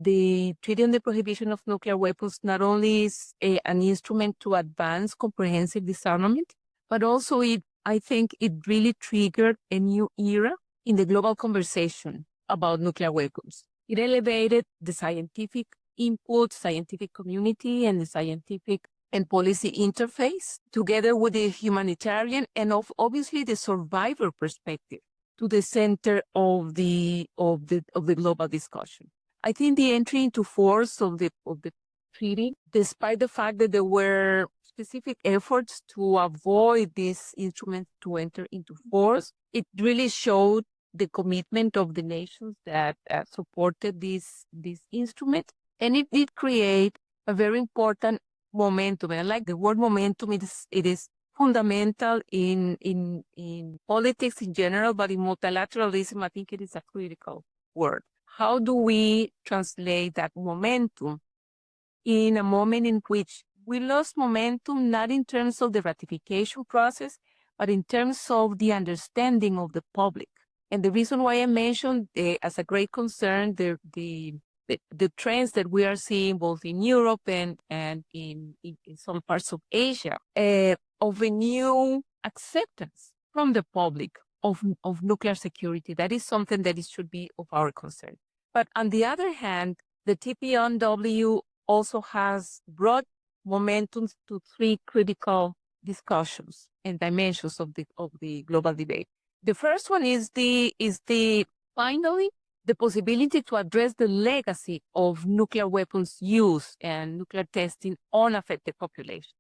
the Treaty on the Prohibition of Nuclear Weapons not only is an instrument to advance comprehensive disarmament, but also I think it really triggered a new era in the global conversation about nuclear weapons. It elevated the scientific input, scientific community, and the scientific and policy interface, together with the humanitarian and obviously the survivor perspective, to the center of the global discussion. I think the entry into force of the treaty, despite the fact that there were specific efforts to avoid this instrument to enter into force, it really showed the commitment of the nations that supported this instrument, and it did create a very important momentum. And I like the word momentum. It is fundamental in politics in general, but in multilateralism, I think it is a critical word. How do we translate that momentum in a moment in which we lost momentum, not in terms of the ratification process, but in terms of the understanding of the public? And the reason why I mentioned as a great concern the trends that we are seeing both in Europe and in some parts of Asia of a new acceptance from the public of nuclear security. That is something that should be of our concern. But on the other hand, the TPNW also has brought momentum to three critical discussions and dimensions of the global debate. The first one is finally the possibility to address the legacy of nuclear weapons use and nuclear testing on affected populations.